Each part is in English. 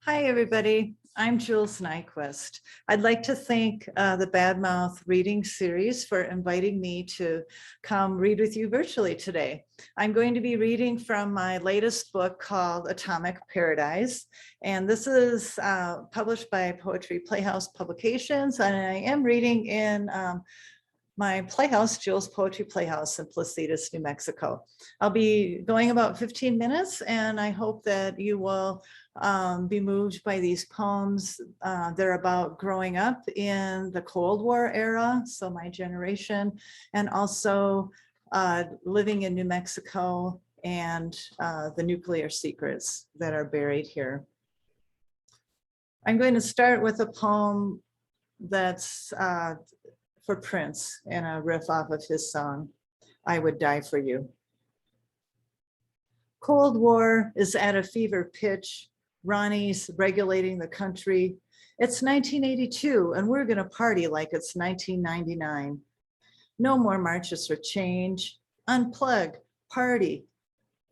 Hi, everybody. I'm Jules Nyquist. I'd like to thank the Badmouth Reading Series for inviting me to come read with you virtually today. I'm going to be reading from my latest book called Atomic Paradise, and this is published by Poetry Playhouse Publications, and I am reading in my playhouse, Jules Poetry Playhouse in Placitas, New Mexico. I'll be going about 15 minutes, and I hope that you will be moved by these poems. They're about growing up in the Cold War era, so my generation, and also living in New Mexico and the nuclear secrets that are buried here. I'm going to start with a poem that's for Prince and a riff off of his song, I Would Die for You. Cold War is at a fever pitch. Ronnie's regulating the country. It's 1982 and we're gonna party like it's 1999. No more marches for change. Unplug, party.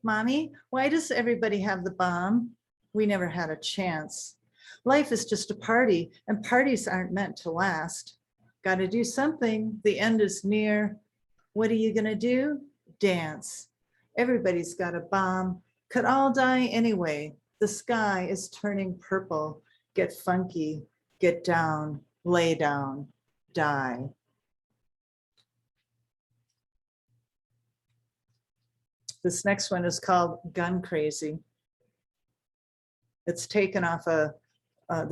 Mommy, why does everybody have the bomb? We never had a chance. Life is just a party and parties aren't meant to last. Got to do something. The end is near. What are you going to do? Dance. Everybody's got a bomb. Could all die anyway. The sky is turning purple. Get funky. Get down. Lay down. Die. This next one is called Gun Crazy. It's taken off the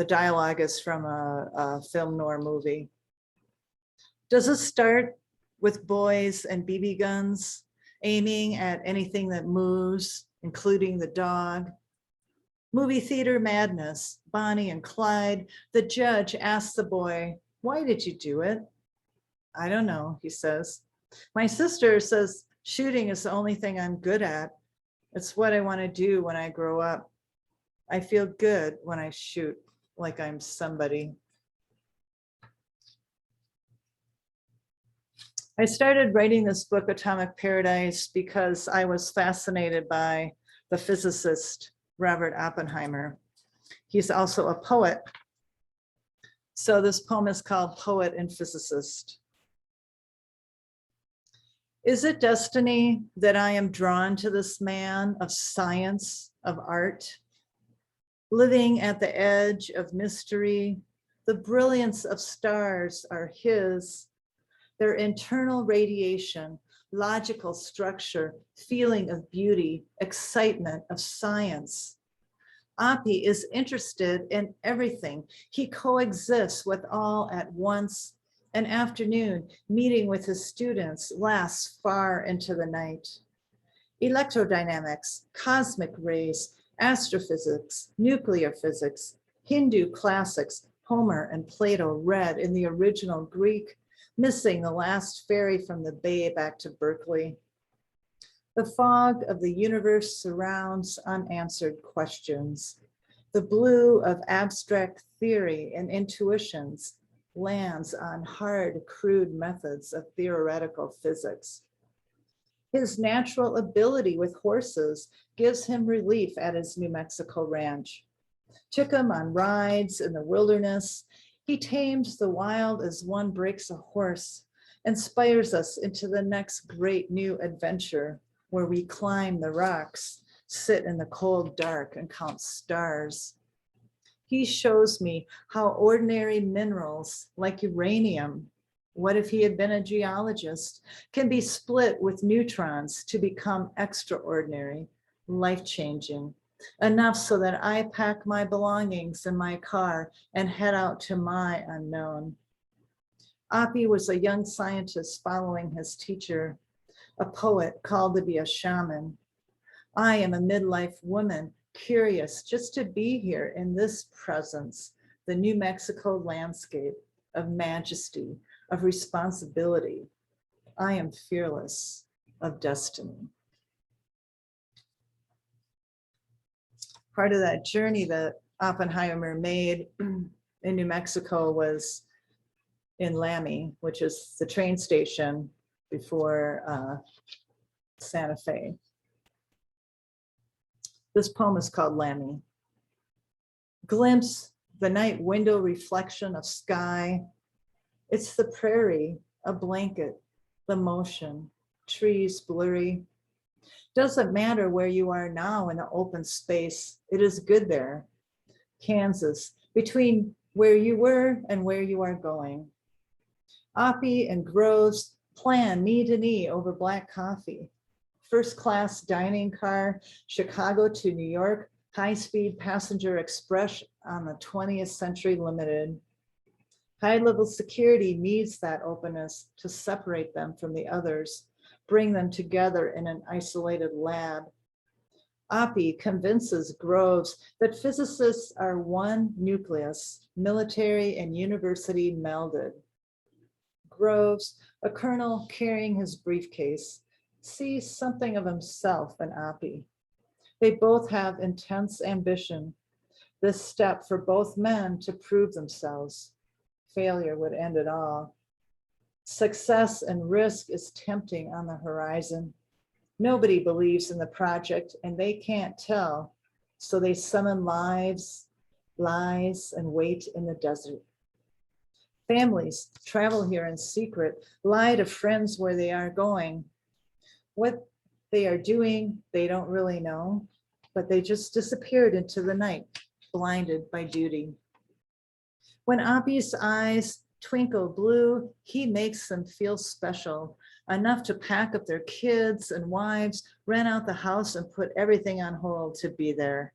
dialogue is from a film noir movie. Does it start with boys and BB guns aiming at anything that moves, including the dog? Movie theater madness, Bonnie and Clyde. The judge asks the boy, why did you do it? I don't know, he says. My sister says shooting is the only thing I'm good at. It's what I want to do when I grow up. I feel good when I shoot like I'm somebody. I started writing this book, Atomic Paradise, because I was fascinated by the physicist, Robert Oppenheimer. He's also a poet. So this poem is called Poet and Physicist. Is it destiny that I am drawn to this man of science, of art, living at the edge of mystery? The brilliance of stars are his. Their internal radiation, logical structure, feeling of beauty, excitement of science. Oppie is interested in everything. He coexists with all at once. An afternoon meeting with his students lasts far into the night. Electrodynamics, cosmic rays, astrophysics, nuclear physics, Hindu classics, Homer and Plato read in the original Greek, missing the last ferry from the bay back to Berkeley. The fog of the universe surrounds unanswered questions. The blue of abstract theory and intuitions lands on hard, crude methods of theoretical physics. His natural ability with horses gives him relief at his New Mexico ranch. Took him on rides in the wilderness. He tames the wild as one breaks a horse, inspires us into the next great new adventure where we climb the rocks, sit in the cold dark and count stars. He shows me how ordinary minerals like uranium, what if he had been a geologist, can be split with neutrons to become extraordinary, life-changing. Enough so that I pack my belongings in my car and head out to my unknown. Oppie was a young scientist following his teacher, a poet called to be a shaman. I am a midlife woman, curious just to be here in this presence, the New Mexico landscape of majesty, of responsibility. I am fearless of destiny. Part of that journey that Oppenheimer made in New Mexico was in Lammy, which is the train station before Santa Fe. This poem is called Lammy. glimpse the night window reflection of sky. It's the prairie, a blanket, the motion, trees blurry. Doesn't matter where you are now in the open space, it is good there. Kansas, between where you were and where you are going. Oppie and Groves plan knee to knee over black coffee. First class dining car, Chicago to New York, high-speed passenger express on the 20th Century Limited. High-level security needs that openness to separate them from the others, bring them together in an isolated lab. Oppie convinces Groves that physicists are one nucleus, military and university melded. Groves, a colonel carrying his briefcase, sees something of himself in Oppie. They both have intense ambition. This step for both men to prove themselves. Failure would end it all. Success and risk is tempting on the horizon. Nobody believes in the project and they can't tell. So they summon lies, and wait in the desert. Families travel here in secret, lie to friends where they are going. What they are doing, they don't really know, but they just disappeared into the night, blinded by duty. When Oppie's eyes twinkle blue, he makes them feel special, enough to pack up their kids and wives, rent out the house and put everything on hold to be there.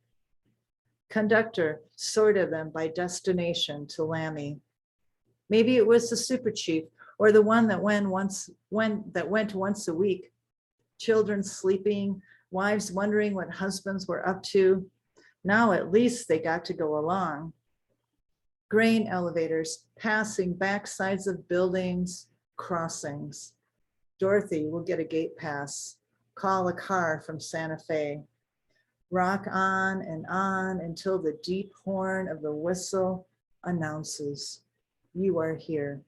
Conductor sorted them by destination to Lammy. Maybe it was the super chief or the one that went once a week. Children sleeping, wives wondering what husbands were up to. Now at least they got to go along. Grain elevators passing backsides of buildings, crossings. Dorothy will get a gate pass, call a car from Santa Fe. Rock on and on until the deep horn of the whistle announces, you are here,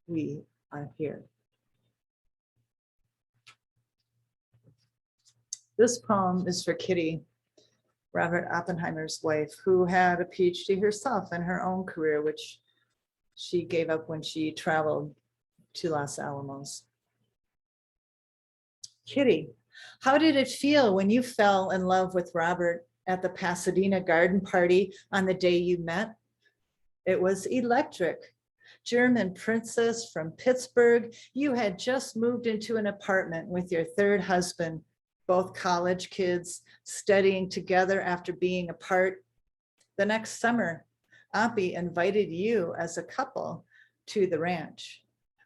we are here. This poem is for Kitty, Robert Oppenheimer's wife, who had a PhD herself in her own career, which she gave up when she traveled to Los Alamos. Kitty, how did it feel when you fell in love with Robert at the Pasadena garden party on the day you met? It was electric. German princess from Pittsburgh, you had just moved into an apartment with your third husband, both college kids, studying together after being apart. The next summer, Oppie invited you as a couple to the ranch,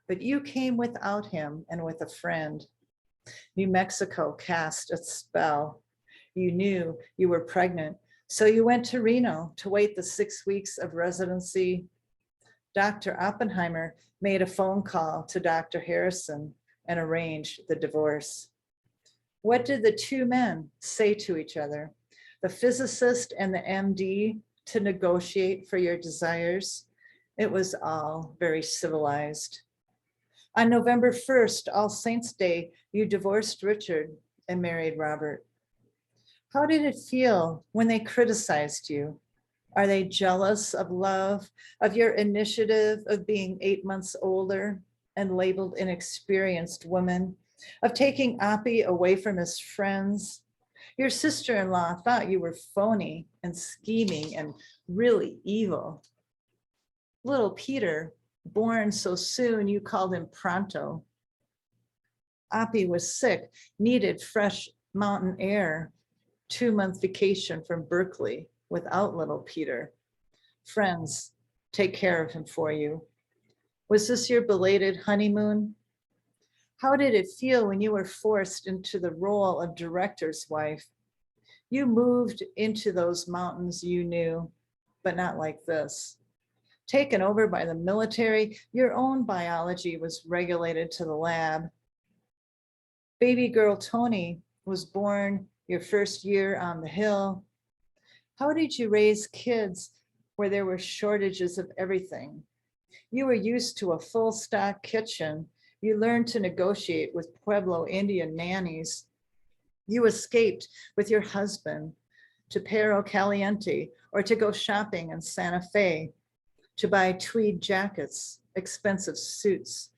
but you came without him and with a friend. New Mexico cast its spell. You knew you were pregnant, so you went to Reno to wait the 6 weeks of residency. Dr. Oppenheimer made a phone call to Dr. Harrison and arranged the divorce. What did the two men say to each other, the physicist and the MD, to negotiate for your desires? It was all very civilized. On November 1st, All Saints' Day, you divorced Richard and married Robert. How did it feel when they criticized you? Are they jealous of love, of your initiative of being 8 months older and labeled inexperienced woman, of taking Oppie away from his friends? Your sister-in-law thought you were phony and scheming and really evil. Little Peter, born so soon, you called him Pronto. Oppie was sick, needed fresh mountain air, 2-month vacation from Berkeley without little Peter. Friends, take care of him for you. Was this your belated honeymoon? How did it feel when you were forced into the role of director's wife? You moved into those mountains you knew, but not like this. Taken over by the military, your own biology was regulated to the lab. Baby girl Tony was born your first year on the hill. How did you raise kids where there were shortages of everything? You were used to a full stock kitchen. You learned to negotiate with Pueblo Indian nannies. You escaped with your husband to Perro Caliente, or to go shopping in Santa Fe, to buy tweed jackets, expensive suits.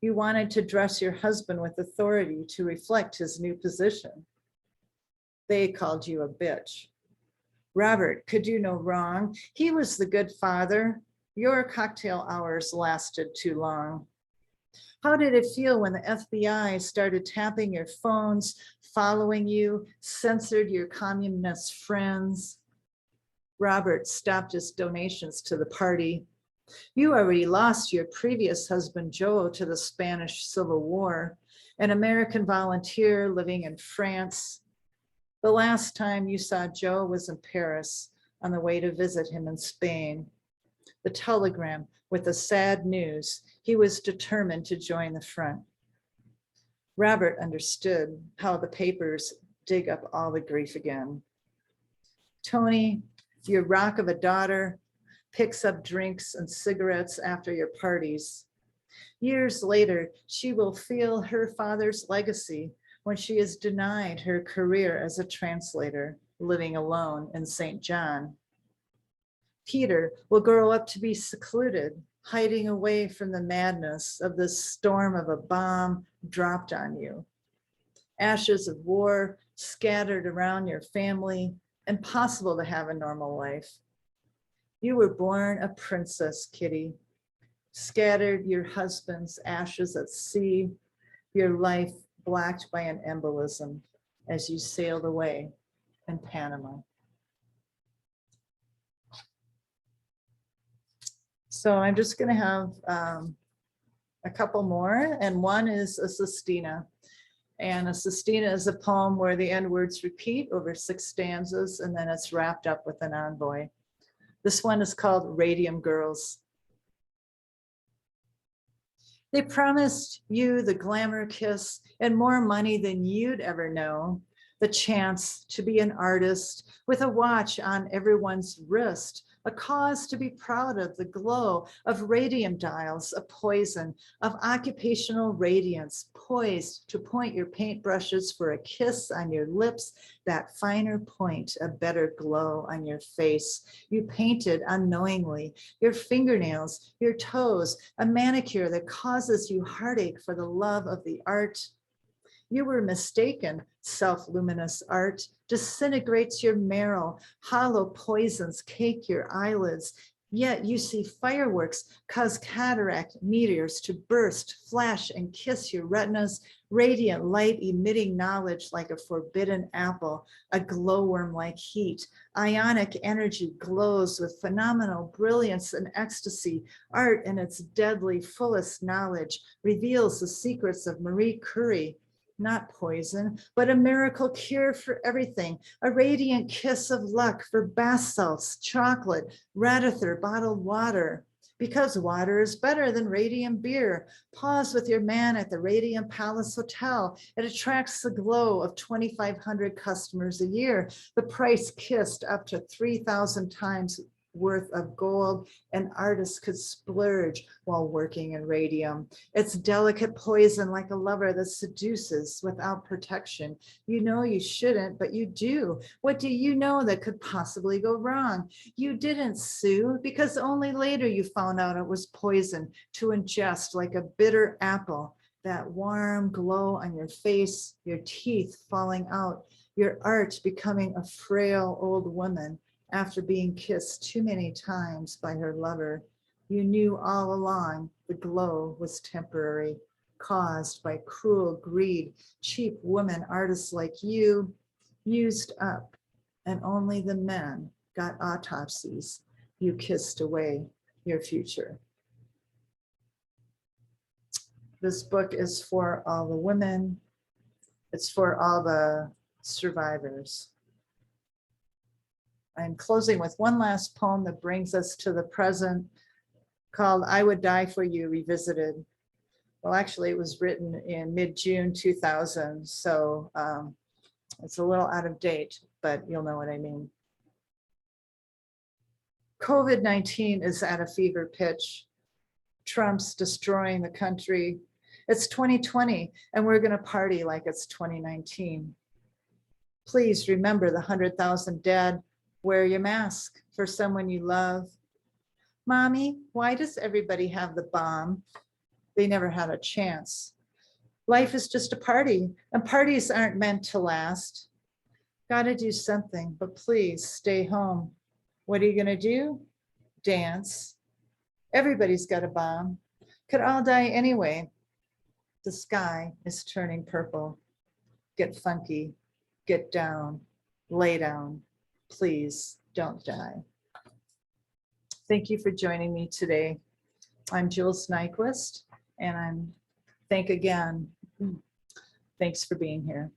You wanted to dress your husband with authority to reflect his new position. They called you a bitch. Robert could do no wrong. He was the good father. Your cocktail hours lasted too long. How did it feel when the FBI started tapping your phones, following you, censored your communist friends? Robert stopped his donations to the party. You already lost your previous husband, Joe, to the Spanish Civil War, an American volunteer living in France. The last time you saw Joe was in Paris on the way to visit him in Spain. The telegram with the sad news, he was determined to join the front. Robert understood how the papers dig up all the grief again. Tony, your rock of a daughter, picks up drinks and cigarettes after your parties. Years later, she will feel her father's legacy when she is denied her career as a translator, living alone in St. John. Peter will grow up to be secluded, hiding away from the madness of this storm of a bomb dropped on you. Ashes of war scattered around your family, impossible to have a normal life. You were born a princess, Kitty, scattered your husband's ashes at sea, your life blacked by an embolism as you sailed away in Panama. So I'm just going to have a couple more, and one is a sestina. And a sestina is a poem where the end words repeat over 6 stanzas, and then it's wrapped up with an envoy. This one is called Radium Girls. They promised you the glamour kiss and more money than you'd ever know, the chance to be an artist with a watch on everyone's wrist, a cause to be proud of, the glow of radium dials, a poison of occupational radiance, poised to point your paintbrushes for a kiss on your lips, that finer point, a better glow on your face. You painted unknowingly, your fingernails, your toes, a manicure that causes you heartache for the love of the art. You were mistaken. Self-luminous art disintegrates your marrow. Hollow poisons cake your eyelids. Yet you see fireworks cause cataract meteors to burst, flash, and kiss your retinas. Radiant light emitting knowledge like a forbidden apple, a glowworm like heat. Ionic energy glows with phenomenal brilliance and ecstasy. Art in its deadly fullest knowledge reveals the secrets of Marie Curie. Not poison, but a miracle cure for everything. A radiant kiss of luck for bath salts, chocolate, Radithor bottled water. Because water is better than radium beer. Pause with your man at the Radium Palace Hotel. It attracts the glow of 2,500 customers a year. The price kissed up to 3,000 times worth of gold, and artists could splurge while working in radium. It's delicate poison like a lover that seduces without protection. You know you shouldn't, but you do. What do you know that could possibly go wrong? You didn't sue because only later you found out it was poison to ingest like a bitter apple. That warm glow on your face, your teeth falling out, your art becoming a frail old woman after being kissed too many times by her lover. You knew all along the glow was temporary, caused by cruel greed. Cheap women artists like you used up, and only the men got autopsies. You kissed away your future. This book is for all the women. It's for all the survivors. I'm closing with one last poem that brings us to the present, called I Would Die for You Revisited. Well, actually, it was written in mid-June 2000, so it's a little out of date, but you'll know what I mean. COVID-19 is at a fever pitch. Trump's destroying the country. It's 2020, and we're going to party like it's 2019. Please remember the 100,000 dead. Wear your mask for someone you love. Mommy, why does everybody have the bomb? They never had a chance. Life is just a party, and parties aren't meant to last. Gotta do something, but please stay home. What are you gonna do? Dance. Everybody's got a bomb. Could all die anyway. The sky is turning purple. Get funky, get down, lay down. Please don't die. Thank you for joining me today. I'm Jules Nyquist, and thanks for being here.